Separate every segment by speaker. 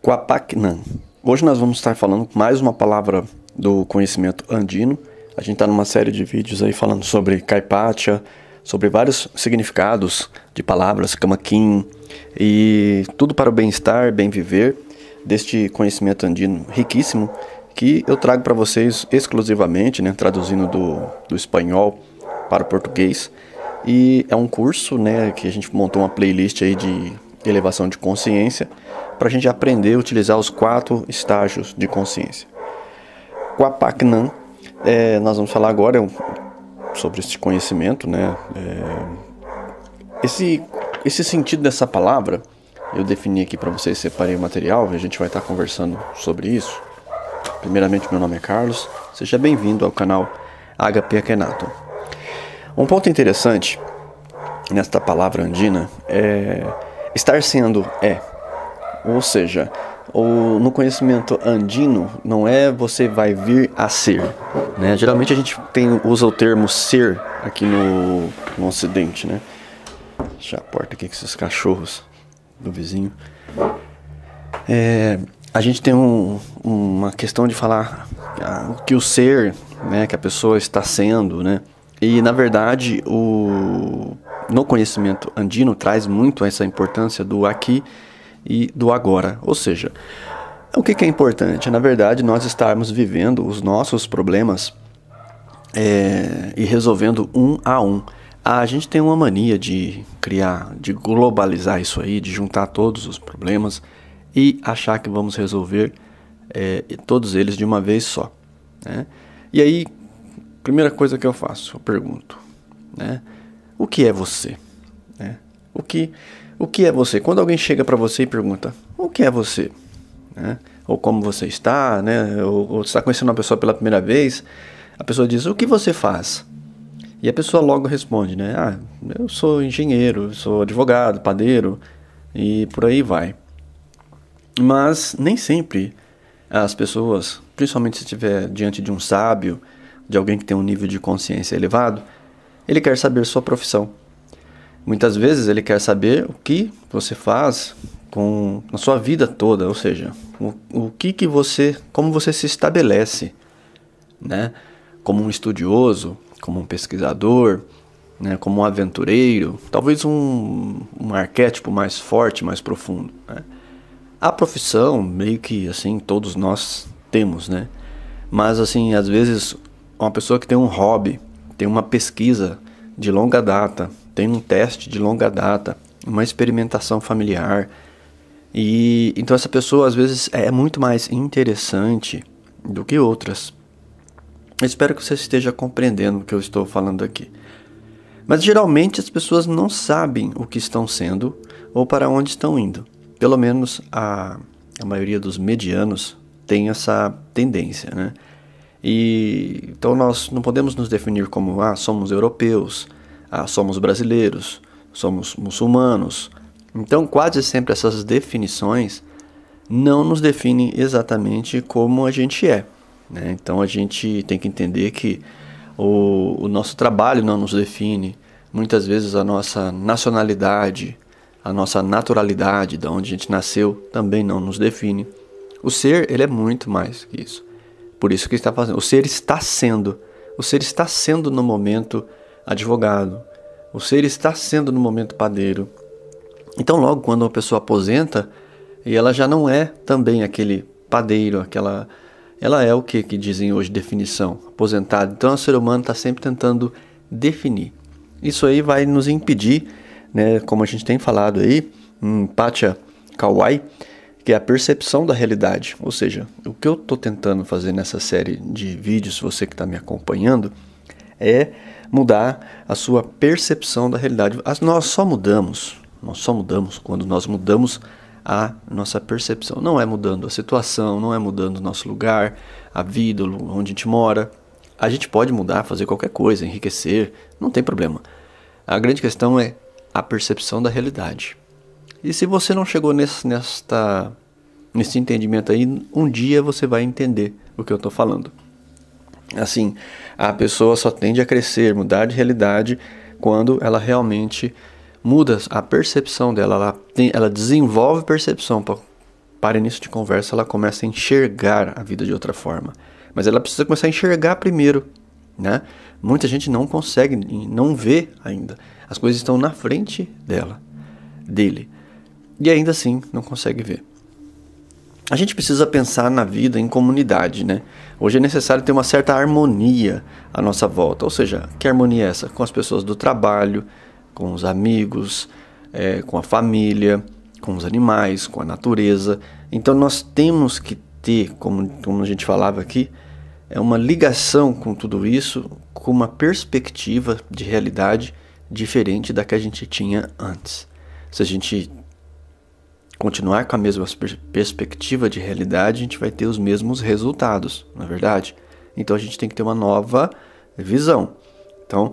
Speaker 1: Quapacnan. Hoje nós vamos estar falando mais uma palavra do conhecimento andino. A gente está numa série de vídeos aí falando sobre Caipacha, sobre vários significados de palavras, camaquim e tudo para o bem-estar, bem viver deste conhecimento andino riquíssimo que eu trago para vocês exclusivamente, né, traduzindo do espanhol para o português. E é um curso, né, que a gente montou uma playlist aí de elevação de consciência para a gente aprender a utilizar os 4 estágios de consciência. Quapacnan, nós vamos falar agora sobre esse conhecimento, né? Esse sentido dessa palavra, eu defini aqui para vocês, separei o material e a gente vai estar conversando sobre isso. Primeiramente, meu nome é Carlos, seja bem-vindo ao canal HP Akhenaton. Um ponto interessante nesta palavra andina é estar sendo ou seja, no conhecimento andino não é você vai vir a ser, né? Geralmente a gente usa o termo ser aqui no ocidente, né? Deixa a porta aqui com esses cachorros do vizinho. A gente tem uma questão de falar o que o ser, né, que a pessoa está sendo, né? E na verdade no conhecimento andino traz muito essa importância do aqui e do agora. Ou seja, o que é importante? Na verdade, nós estarmos vivendo os nossos problemas e resolvendo um a um. A gente tem uma mania de de globalizar isso aí, de juntar todos os problemas e achar que vamos resolver todos eles de uma vez só, né? E aí, primeira coisa que eu faço, eu pergunto, né? O que é você? Né? O que é você? Quando alguém chega para você e pergunta, o que é você? Né? Ou como você está, né? Ou está conhecendo uma pessoa pela primeira vez, a pessoa diz, o que você faz? E a pessoa logo responde, né? Eu sou engenheiro, sou advogado, padeiro, e por aí vai. Mas nem sempre as pessoas, principalmente se estiver diante de um sábio, de alguém que tem um nível de consciência elevado, ele quer saber sua profissão. Muitas vezes ele quer saber o que você faz na sua vida toda, ou seja, como você se estabelece, né? Como um estudioso, como um pesquisador, né? Como um aventureiro, talvez um arquétipo mais forte, mais profundo, né? A profissão, meio que assim, todos nós temos, né? Mas assim, às vezes, uma pessoa que tem um hobby, tem uma pesquisa de longa data, tem um teste de longa data, uma experimentação familiar. E então essa pessoa às vezes é muito mais interessante do que outras. Eu espero que você esteja compreendendo o que eu estou falando aqui. Mas geralmente as pessoas não sabem o que estão sendo ou para onde estão indo. Pelo menos a maioria dos medianos tem essa tendência, né? E então nós não podemos nos definir como somos europeus, somos brasileiros, somos muçulmanos. Então quase sempre essas definições não nos definem exatamente como a gente é, né? Então a gente tem que entender que o nosso trabalho não nos define, muitas vezes a nossa nacionalidade, a nossa naturalidade, de onde a gente nasceu, também não nos define. O ser, ele é muito mais que isso. Por isso que está fazendo. O ser está sendo no momento advogado. O ser está sendo no momento padeiro. Então logo quando uma pessoa aposenta, e ela já não é também aquele padeiro, ela é o que dizem hoje definição, aposentado. Então o ser humano está sempre tentando definir. Isso aí vai nos impedir, né, como a gente tem falado aí, em Pacha Kawai, que é a percepção da realidade. Ou seja, o que eu estou tentando fazer nessa série de vídeos, você que está me acompanhando, é mudar a sua percepção da realidade. Nós só mudamos quando nós mudamos a nossa percepção. Não é mudando a situação, não é mudando o nosso lugar, a vida, onde a gente mora. A gente pode mudar, fazer qualquer coisa, enriquecer, não tem problema. A grande questão é a percepção da realidade. E se você não chegou nesse entendimento aí, um dia você vai entender o que eu estou falando. Assim, a pessoa só tende a crescer, mudar de realidade, quando ela realmente muda a percepção dela. Ela desenvolve percepção para início de conversa, ela começa a enxergar a vida de outra forma. Mas ela precisa começar a enxergar primeiro, né? Muita gente não consegue, não vê ainda. As coisas estão na frente dele. E ainda assim não consegue ver. A gente precisa pensar na vida em comunidade, né? Hoje é necessário ter uma certa harmonia à nossa volta. Ou seja, que harmonia é essa? Com as pessoas do trabalho, com os amigos, com a família, com os animais, com a natureza. Então nós temos que ter, como a gente falava aqui, uma ligação com tudo isso, com uma perspectiva de realidade diferente da que a gente tinha antes. Se a gente continuar com a mesma perspectiva de realidade, a gente vai ter os mesmos resultados, não é verdade? Então a gente tem que ter uma nova visão. Então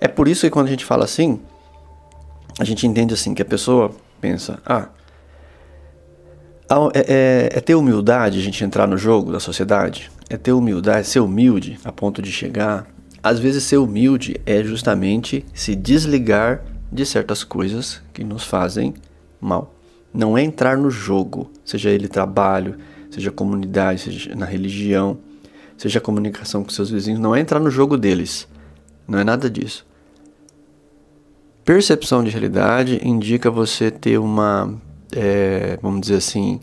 Speaker 1: é por isso que quando a gente fala assim, a gente entende assim, que a pessoa pensa, é ter humildade a gente entrar no jogo da sociedade? É ter humildade, ser humilde a ponto de chegar? Às vezes ser humilde é justamente se desligar de certas coisas que nos fazem mal. Não é entrar no jogo, seja ele trabalho, seja comunidade, seja na religião, seja a comunicação com seus vizinhos, não é entrar no jogo deles. Não é nada disso. Percepção de realidade indica você ter uma, vamos dizer assim,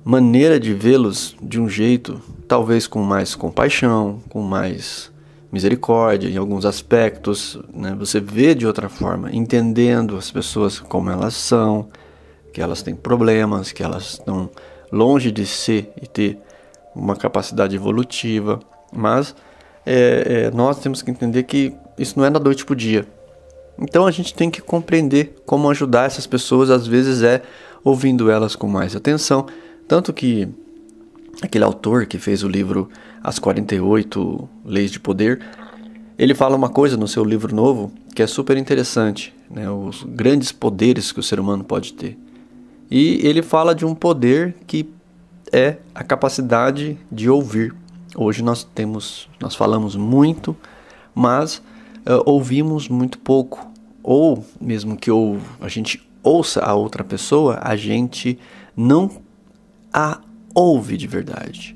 Speaker 1: maneira de vê-los de um jeito, talvez com mais compaixão, com mais misericórdia em alguns aspectos, né? Você vê de outra forma, entendendo as pessoas como elas são, que elas têm problemas, que elas estão longe de ser e ter uma capacidade evolutiva, mas nós temos que entender que isso não é da noite para o dia. Então a gente tem que compreender como ajudar essas pessoas, às vezes ouvindo elas com mais atenção, tanto que aquele autor que fez o livro As 48 Leis de Poder, ele fala uma coisa no seu livro novo que é super interessante, né? Os grandes poderes que o ser humano pode ter. E ele fala de um poder que é a capacidade de ouvir. Hoje nós falamos muito, mas ouvimos muito pouco. Ou mesmo que a gente ouça a outra pessoa, a gente não a ouve de verdade.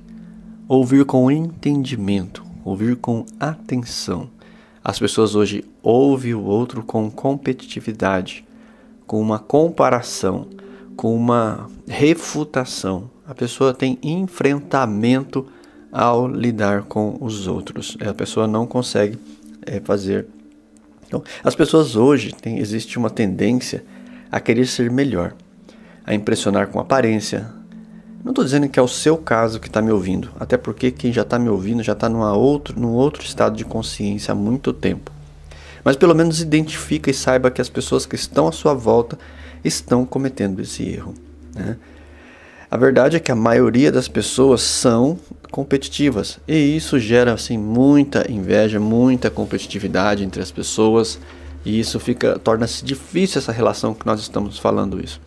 Speaker 1: Ouvir com entendimento, ouvir com atenção. As pessoas hoje ouvem o outro com competitividade, com uma comparação, com uma refutação. A pessoa tem enfrentamento ao lidar com os outros. A pessoa não consegue fazer. Então, as pessoas hoje existe uma tendência a querer ser melhor, a impressionar com aparência. Não estou dizendo que é o seu caso que está me ouvindo, até porque quem já está me ouvindo já está num outro estado de consciência há muito tempo. Mas pelo menos identifica e saiba que as pessoas que estão à sua volta estão cometendo esse erro, né? A verdade é que a maioria das pessoas são competitivas e isso gera assim muita inveja, muita competitividade entre as pessoas e isso torna-se difícil essa relação que nós estamos falando isso.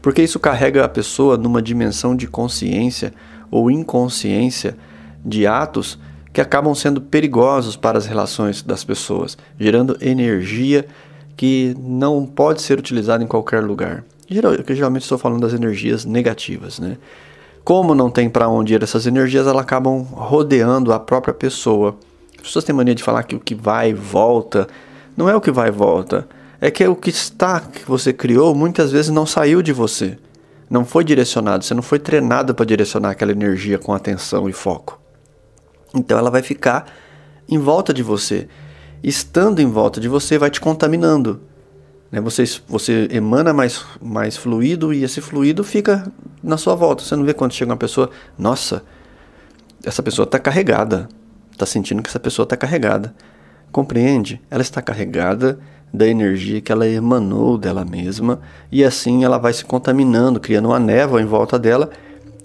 Speaker 1: Porque isso carrega a pessoa numa dimensão de consciência ou inconsciência de atos que acabam sendo perigosos para as relações das pessoas, gerando energia que não pode ser utilizada em qualquer lugar. Geralmente estou falando das energias negativas, né? Como não tem para onde ir essas energias, elas acabam rodeando a própria pessoa. As pessoas têm mania de falar que o que vai e volta. Não é o que vai e volta. É que o que você criou muitas vezes não saiu de você. Não foi direcionado. Você não foi treinado para direcionar aquela energia com atenção e foco. Então ela vai ficar em volta de você. Estando em volta de você, vai te contaminando. Você emana mais fluido e esse fluido fica na sua volta. Você não vê quando chega uma pessoa, nossa, essa pessoa está carregada. Está sentindo que essa pessoa está carregada. Compreende? Ela está carregada da energia que ela emanou dela mesma e assim ela vai se contaminando, criando uma névoa em volta dela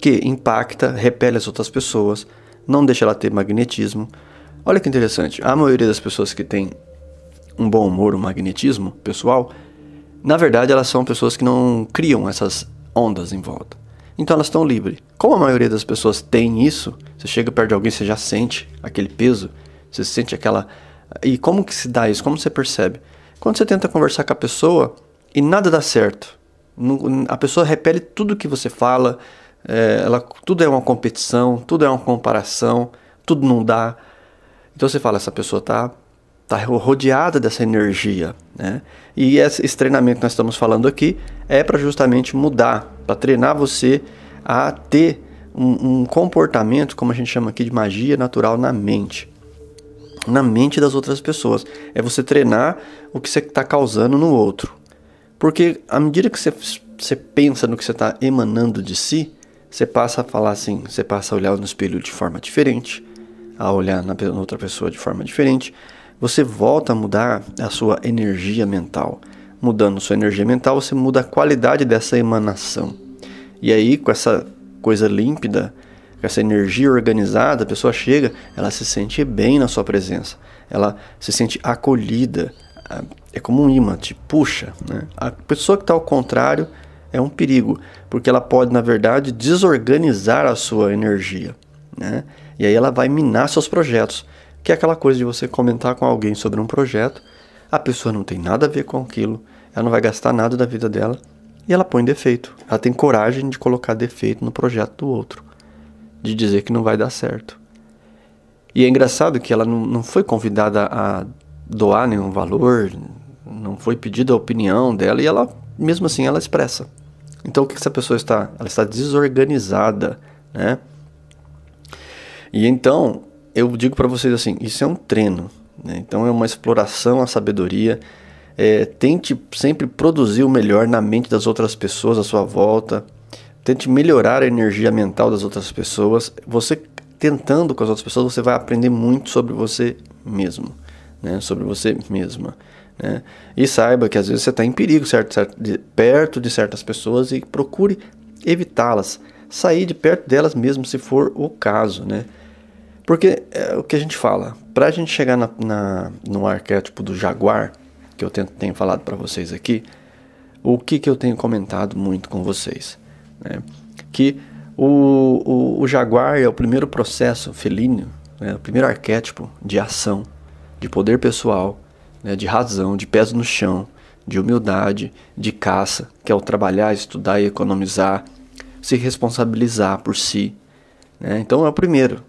Speaker 1: que impacta, repele as outras pessoas, não deixa ela ter magnetismo. Olha que interessante, a maioria das pessoas que tem um bom humor, um magnetismo pessoal, na verdade elas são pessoas que não criam essas ondas em volta. Então elas estão livres. Como a maioria das pessoas tem isso, você chega perto de alguém, você já sente aquele peso, você sente aquela... E como que se dá isso? Como você percebe? Quando você tenta conversar com a pessoa e nada dá certo. A pessoa repele tudo que você fala, tudo é uma competição, tudo é uma comparação, tudo não dá. Então você fala, essa pessoa tá rodeada dessa energia, né? E esse treinamento que nós estamos falando aqui é para justamente mudar, para treinar você a ter um comportamento, como a gente chama aqui de magia natural na mente das outras pessoas. É você treinar o que você está causando no outro. Porque à medida que você pensa no que você está emanando de si, você passa a falar assim, você passa a olhar no espelho de forma diferente, a olhar na outra pessoa de forma diferente. Você volta a mudar a sua energia mental. Mudando sua energia mental, você muda a qualidade dessa emanação. E aí, com essa coisa límpida, com essa energia organizada, a pessoa chega, ela se sente bem na sua presença. Ela se sente acolhida. É como um imã, te puxa, né? A pessoa que está ao contrário é um perigo, porque ela pode, na verdade, desorganizar a sua energia, né? E aí ela vai minar seus projetos. Que é aquela coisa de você comentar com alguém sobre um projeto, a pessoa não tem nada a ver com aquilo, ela não vai gastar nada da vida dela, e ela põe defeito. Ela tem coragem de colocar defeito no projeto do outro, de dizer que não vai dar certo. E é engraçado que ela não foi convidada a doar nenhum valor, não foi pedida a opinião dela, e ela, mesmo assim, ela expressa. Então o que essa pessoa está? Ela está desorganizada, né? E então eu digo para vocês assim, isso é um treino, né? Então é uma exploração à sabedoria. Tente sempre produzir o melhor na mente das outras pessoas à sua volta. Tente melhorar a energia mental das outras pessoas. Você tentando com as outras pessoas, você vai aprender muito sobre você mesmo, né? Sobre você mesma, né? E saiba que às vezes você está em perigo perto de certas pessoas e procure evitá-las. Sair de perto delas mesmo se for o caso, né? Porque é o que a gente fala, para a gente chegar no arquétipo do jaguar, que eu tenho falado para vocês aqui, o que eu tenho comentado muito com vocês, né? Que o jaguar é o primeiro processo felino, né? O primeiro arquétipo de ação, de poder pessoal, né? De razão, de pés no chão, de humildade, de caça, que é o trabalhar, estudar e economizar, se responsabilizar por si, né? Então é o primeiro.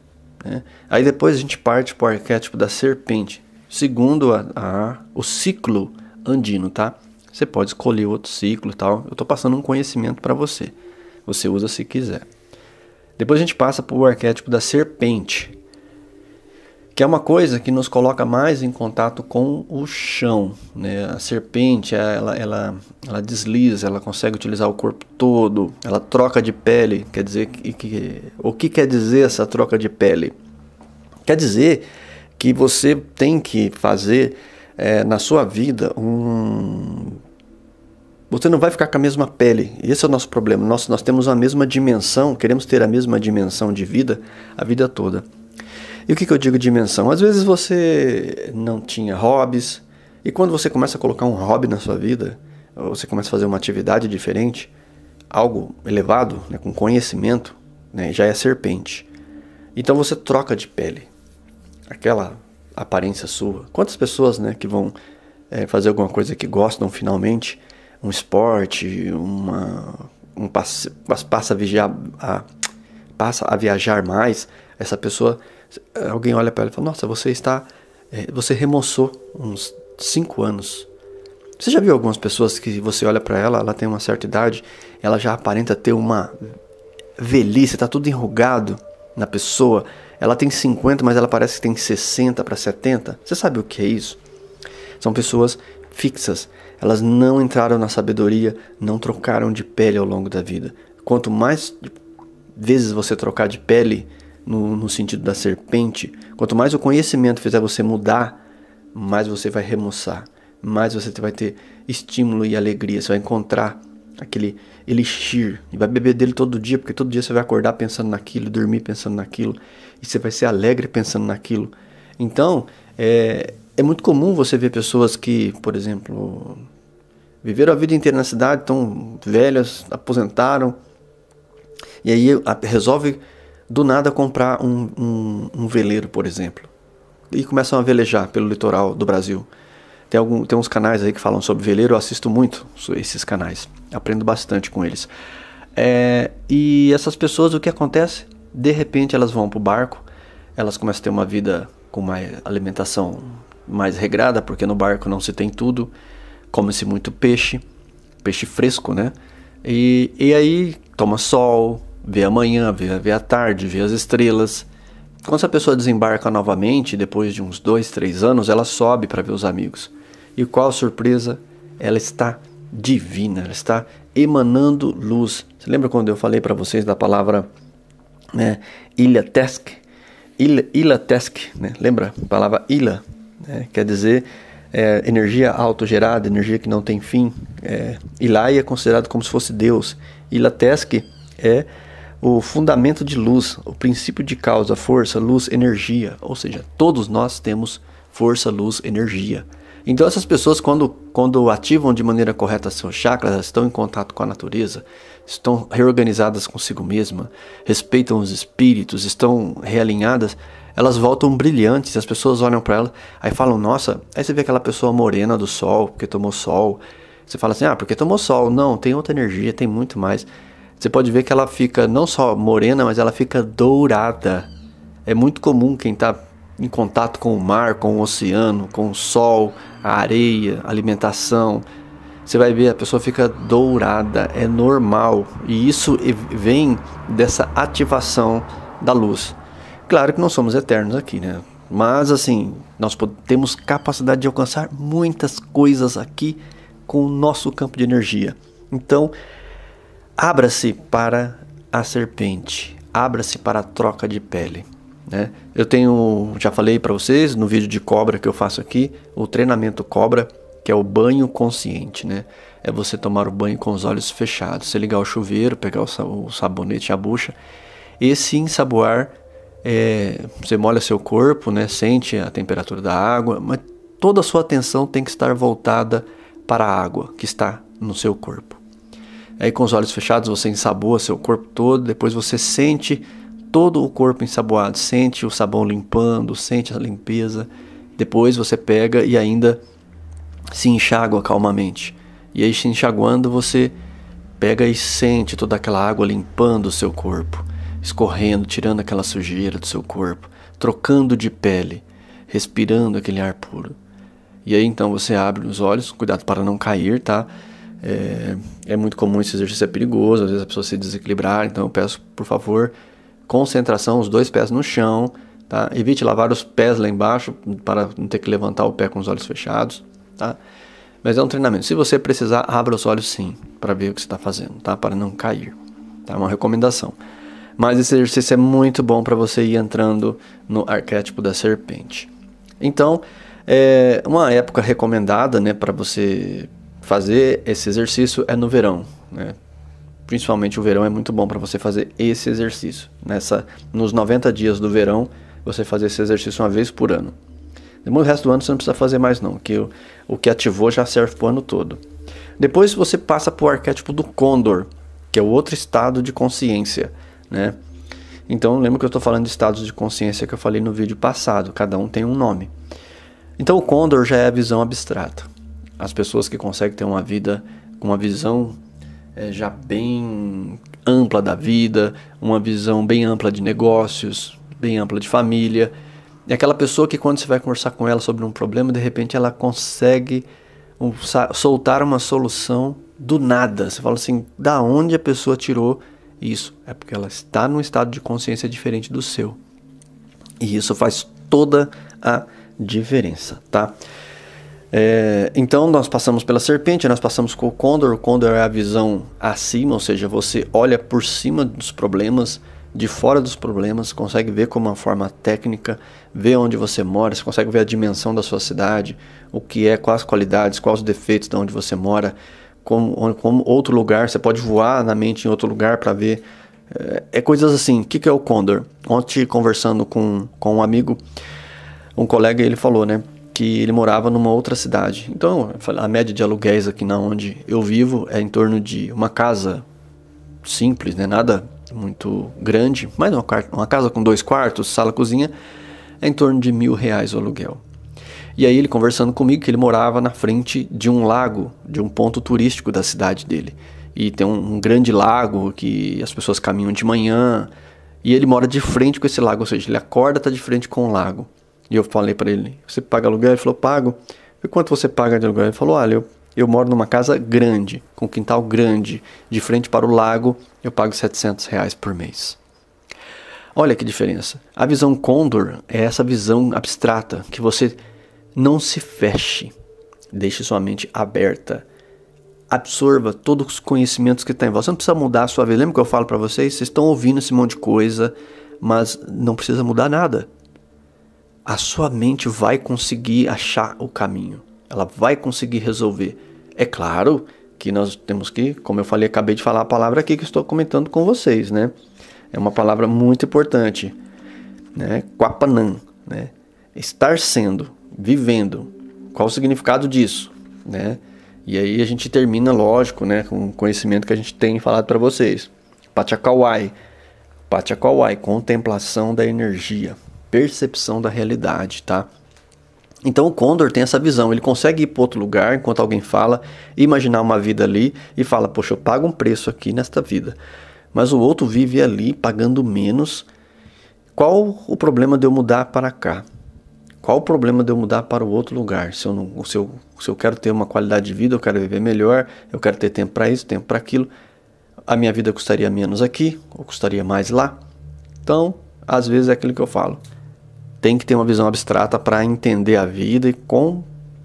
Speaker 1: Aí depois a gente parte para o arquétipo da serpente, segundo o ciclo andino, tá? Você pode escolher outro ciclo e tal. Eu estou passando um conhecimento para você. Você usa se quiser. Depois a gente passa para o arquétipo da serpente, que é uma coisa que nos coloca mais em contato com o chão, né? A serpente, ela desliza, ela consegue utilizar o corpo todo, ela troca de pele. Quer dizer o que quer dizer essa troca de pele? Quer dizer que você tem que fazer na sua vida Você não vai ficar com a mesma pele. Esse é o nosso problema. Nós temos a mesma dimensão, queremos ter a mesma dimensão de vida a vida toda. E o que eu digo dimensão? Às vezes você não tinha hobbies, e quando você começa a colocar um hobby na sua vida, ou você começa a fazer uma atividade diferente, algo elevado, né, com conhecimento, né, já é serpente. Então você troca de pele, aquela aparência sua. Quantas pessoas, né, que vão fazer alguma coisa que gostam finalmente, um esporte, passa a viajar mais, essa pessoa... Alguém olha para ela e fala, nossa, você remoçou uns 5 anos. Você já viu algumas pessoas que você olha para ela tem uma certa idade, ela já aparenta ter uma velhice, tá tudo enrugado na pessoa. Ela tem 50, mas ela parece que tem 60 para 70. Você sabe o que é isso? São pessoas fixas. Elas não entraram na sabedoria, não trocaram de pele ao longo da vida. Quanto mais vezes você trocar de pele, no sentido da serpente, quanto mais o conhecimento fizer você mudar, mais você vai remoçar, mais você vai ter estímulo e alegria, você vai encontrar aquele elixir, e vai beber dele todo dia, porque todo dia você vai acordar pensando naquilo, dormir pensando naquilo, e você vai ser alegre pensando naquilo. Então, é muito comum você ver pessoas que, por exemplo, viveram a vida inteira na cidade, estão velhas, aposentaram, e aí resolve do nada comprar um veleiro, por exemplo, e começam a velejar pelo litoral do Brasil. Tem uns canais aí que falam sobre veleiro, eu assisto muito esses canais, aprendo bastante com eles. E essas pessoas, o que acontece? De repente elas vão pro barco, elas começam a ter uma vida com mais alimentação mais regrada, porque no barco não se tem tudo, come-se muito peixe fresco, né? E aí toma sol, vê a manhã, vê a tarde, vê as estrelas. Quando essa pessoa desembarca novamente, depois de uns 2, 3 anos, ela sobe para ver os amigos. E qual a surpresa? Ela está divina, ela está emanando luz. Você lembra quando eu falei para vocês da palavra, né, Ila Tesk? Ila Tesk, né? Lembra? A palavra Ila, né? Quer dizer energia autogerada, energia que não tem fim. Ilai é considerado como se fosse Deus. Ila Tesk é o fundamento de luz, o princípio de causa, força, luz, energia. Ou seja, todos nós temos força, luz, energia. Então essas pessoas, quando ativam de maneira correta seus chakras, elas estão em contato com a natureza, estão reorganizadas consigo mesma, respeitam os espíritos, estão realinhadas, elas voltam brilhantes. As pessoas olham para elas, aí falam, nossa, aí você vê aquela pessoa morena do sol, porque tomou sol. Você fala assim, porque tomou sol. Não, tem outra energia, tem muito mais. Você pode ver que ela fica não só morena, mas ela fica dourada. É muito comum quem está em contato com o mar, com o oceano, com o sol, a areia, a alimentação. Você vai ver, a pessoa fica dourada, é normal. E isso vem dessa ativação da luz. Claro que não somos eternos aqui, né? Mas assim, nós temos capacidade de alcançar muitas coisas aqui com o nosso campo de energia. Então, abra-se para a serpente, abra-se para a troca de pele, né? Eu já falei para vocês no vídeo de cobra que eu faço aqui, o treinamento cobra, que é o banho consciente, né? É você tomar o banho com os olhos fechados, você ligar o chuveiro, pegar o sabonete e a bucha e se ensaboar. Você molha seu corpo, né? Sente a temperatura da água, mas toda a sua atenção tem que estar voltada para a água que está no seu corpo. Aí com os olhos fechados você ensaboa seu corpo todo, depois você sente todo o corpo ensaboado, sente o sabão limpando, sente a limpeza, depois você pega e ainda se enxágua calmamente. E aí se enxaguando você pega e sente toda aquela água limpando o seu corpo, escorrendo, tirando aquela sujeira do seu corpo, trocando de pele, respirando aquele ar puro. E aí então você abre os olhos, cuidado para não cair, tá? É muito comum esse exercício, é perigoso, às vezes a pessoa se desequilibrar, então eu peço, por favor, concentração, os 2 pés no chão, tá? Evite lavar os pés lá embaixo para não ter que levantar o pé com os olhos fechados, tá? Mas é um treinamento. Se você precisar, abra os olhos sim, para ver o que você está fazendo, tá? Para não cair, tá? É uma recomendação. Mas esse exercício é muito bom para você ir entrando no arquétipo da serpente. Então, uma época recomendada, né, para você fazer esse exercício é no verão, né? Principalmente o verão é muito bom para você fazer esse exercício. Nos 90 dias do verão, você fazer esse exercício uma vez por ano. Depois o resto do ano você não precisa fazer mais não, que o que ativou já serve para o ano todo. Depois você passa para o arquétipo do Condor, que é o outro estado de consciência, né? Então lembra que eu estou falando de estados de consciência que eu falei no vídeo passado, cada um tem um nome. Então o Condor já é a visão abstrata. As pessoas que conseguem ter uma vida com uma visão já bem ampla da vida, uma visão bem ampla de negócios, bem ampla de família. É aquela pessoa que quando você vai conversar com ela sobre um problema, de repente ela consegue soltar uma solução do nada. Você fala assim, da onde a pessoa tirou isso? É porque ela está num estado de consciência diferente do seu. E isso faz toda a diferença, tá? Então nós passamos pela serpente, nós passamos com o Condor. O Condor é a visão acima, ou seja, você olha por cima dos problemas, de fora dos problemas, consegue ver com uma forma técnica, ver onde você mora, você consegue ver a dimensão da sua cidade, o que é, quais as qualidades, quais os defeitos de onde você mora, como outro lugar, você pode voar na mente em outro lugar para ver, coisas assim. O que é o Condor? Ontem conversando com um amigo, um colega, ele falou, né, que ele morava numa outra cidade. Então, a média de aluguéis aqui na onde eu vivo é em torno de uma casa simples, né? Nada muito grande, mas uma casa com 2 quartos, sala, cozinha, é em torno de R$1.000 o aluguel. E aí ele conversando comigo que ele morava na frente de um lago, de um ponto turístico da cidade dele. E tem um grande lago que as pessoas caminham de manhã. E ele mora de frente com esse lago, ou seja, ele acorda, tá de frente com o lago. E eu falei para ele, você paga aluguel? Ele falou, pago. E quanto você paga de aluguel? Ele falou, olha, eu moro numa casa grande, com um quintal grande, de frente para o lago, eu pago R$700 por mês. Olha que diferença. A visão Condor é essa visão abstrata, que você não se feche, deixe sua mente aberta, absorva todos os conhecimentos que tem. Você não precisa mudar a sua vida. Lembra que eu falo para vocês? Vocês estão ouvindo esse monte de coisa, mas não precisa mudar nada. A sua mente vai conseguir achar o caminho. Ela vai conseguir resolver. É claro que nós temos que, como eu falei, acabei de falar a palavra aqui que estou comentando com vocês, né? É uma palavra muito importante, né? Quapanan, né? Estar sendo, vivendo. Qual o significado disso, né? E aí a gente termina, lógico, né, com o conhecimento que a gente tem falado para vocês. Pachakawai. Pachakawai, contemplação da energia, percepção da realidade, tá? Então o Condor tem essa visão, ele consegue ir para outro lugar enquanto alguém fala, imaginar uma vida ali e fala, poxa, eu pago um preço aqui nesta vida. Mas o outro vive ali pagando menos. Qual o problema de eu mudar para cá? Qual o problema de eu mudar para o outro lugar? Se eu quero ter uma qualidade de vida, eu quero viver melhor, eu quero ter tempo para isso, tempo para aquilo, a minha vida custaria menos aqui, ou custaria mais lá? Então, às vezes é aquilo que eu falo. Tem que ter uma visão abstrata para entender a vida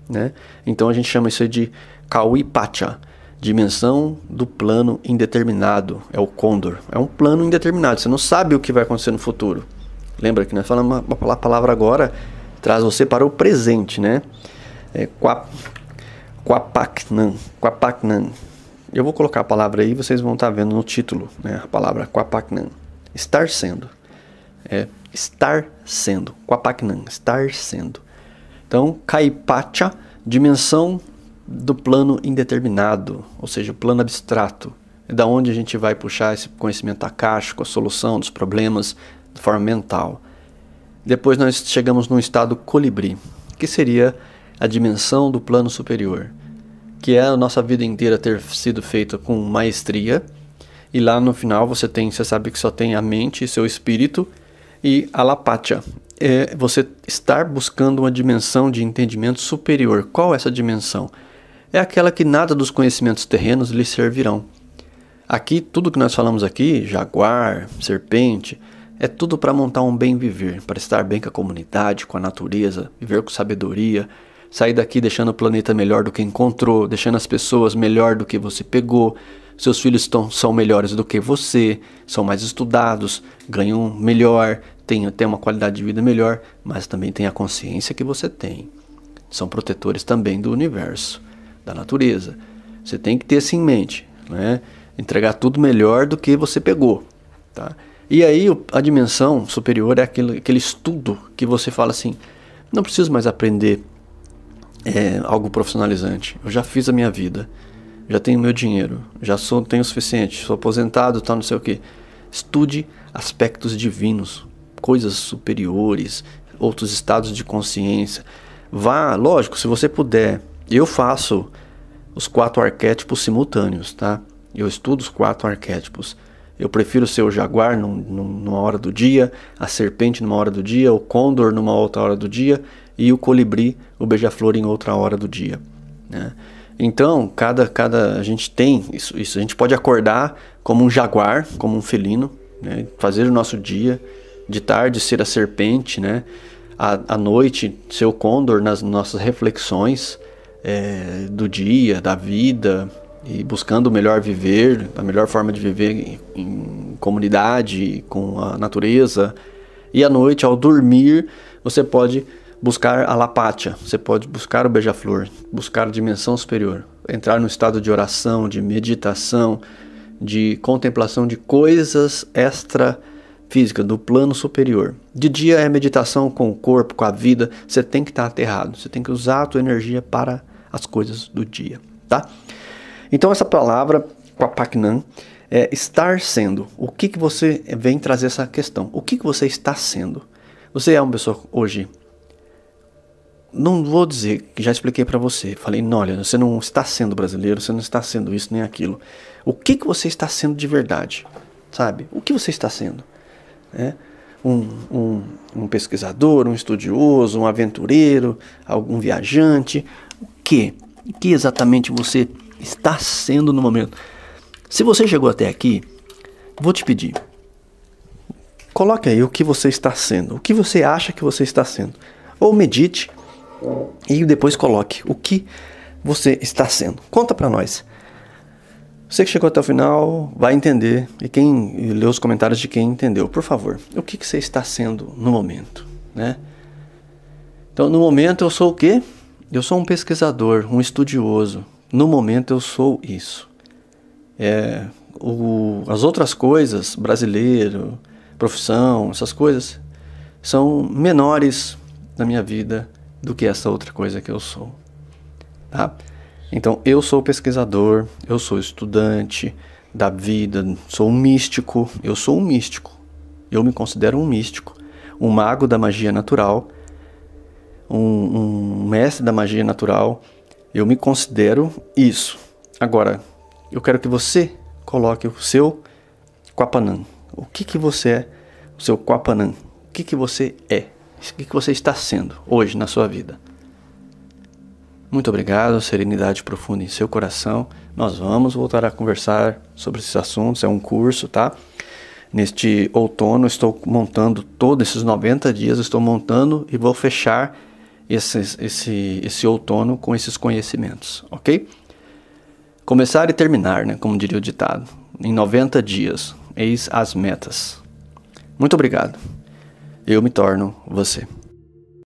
Speaker 1: né? Então a gente chama isso de Kawipacha, dimensão do plano indeterminado. É o Condor. É um plano indeterminado. Você não sabe o que vai acontecer no futuro. Lembra que nós falamos a palavra agora traz você para o presente, né? Quapaknan. Eu vou colocar a palavra aí, vocês vão estar vendo no título, né? A palavra Quapaknan. Estar sendo. Estar sendo. Quapaknan. Estar sendo. Então, Kaipacha, dimensão do plano indeterminado, ou seja, o plano abstrato. É da onde a gente vai puxar esse conhecimento akáshico, a solução dos problemas de forma mental. Depois nós chegamos num estado colibri, que seria a dimensão do plano superior, que é a nossa vida inteira ter sido feita com maestria, e lá no final você sabe que só tem a mente e seu espírito, e alapacha, é você estar buscando uma dimensão de entendimento superior. Qual é essa dimensão? É aquela que nada dos conhecimentos terrenos lhe servirão. Aqui, tudo que nós falamos aqui, jaguar, serpente, é tudo para montar um bem viver, para estar bem com a comunidade, com a natureza, viver com sabedoria, sair daqui deixando o planeta melhor do que encontrou, deixando as pessoas melhor do que você pegou, seus filhos são melhores do que você, são mais estudados, ganham melhor, têm uma qualidade de vida melhor, mas também têm a consciência que você tem. São protetores também do universo, da natureza. Você tem que ter isso em mente, né? Entregar tudo melhor do que você pegou, tá? E aí a dimensão superior é aquele estudo que você fala assim, não preciso mais aprender algo profissionalizante. Eu já fiz a minha vida, já tenho meu dinheiro, tenho o suficiente, sou aposentado, tal, não sei o que. Estude aspectos divinos, coisas superiores, outros estados de consciência. Lógico, se você puder. Eu faço os 4 arquétipos simultâneos, tá? Eu estudo os 4 arquétipos. Eu prefiro ser o jaguar numa hora do dia, a serpente numa hora do dia, o condor numa outra hora do dia e o colibri, o beija-flor em outra hora do dia, né? Então, a gente tem isso. A gente pode acordar como um jaguar, como um felino, né? Fazer o nosso dia, de tarde ser a serpente, né? À noite ser o condor nas nossas reflexões do dia, da vida, e buscando o melhor viver, a melhor forma de viver em comunidade, com a natureza. E à noite, ao dormir, você pode buscar a lapacha, você pode buscar o beija-flor, buscar a dimensão superior, entrar no estado de oração, de meditação, de contemplação de coisas extrafísicas, do plano superior. De dia é meditação com o corpo, com a vida, você tem que estar aterrado, você tem que usar a tua energia para as coisas do dia, tá? Então essa palavra, Quapaknan, é estar sendo. O que você vem trazer essa questão? O que você está sendo? Você é uma pessoa hoje não vou dizer que já expliquei para você. Falei, não, olha, você não está sendo brasileiro, você não está sendo isso nem aquilo. O que você está sendo de verdade? Sabe? O que você está sendo? Um pesquisador, um estudioso, um aventureiro, algum viajante? O que? O que exatamente você está sendo no momento? Se você chegou até aqui, vou te pedir, coloque aí o que você está sendo, o que você acha que você está sendo. Ou medite e depois coloque o que você está sendo. Conta pra nós. Você que chegou até o final vai entender. E quem leu os comentários de quem entendeu, por favor, o que você está sendo no momento, né? Então, no momento eu sou o quê? Eu sou um pesquisador, um estudioso. No momento eu sou isso. As outras coisas, brasileiro, profissão, essas coisas, são menores na minha vida do que essa outra coisa que eu sou, tá? Então, eu sou pesquisador, eu sou estudante da vida, sou um místico, eu sou um místico. Eu me considero um místico, um mago da magia natural, um mestre da magia natural. Eu me considero isso. Agora, eu quero que você coloque o seu Quapanã. O que você é, o seu Quapanã? O que você é? O que você está sendo hoje na sua vida? Muito obrigado, serenidade profunda em seu coração. Nós vamos voltar a conversar sobre esses assuntos, é um curso, tá? Neste outono estou montando todos esses 90 dias, estou montando e vou fechar esse outono com esses conhecimentos, ok? Começar e terminar, né? Como diria o ditado. Em 90 dias, eis as metas. Muito obrigado. Eu me torno você.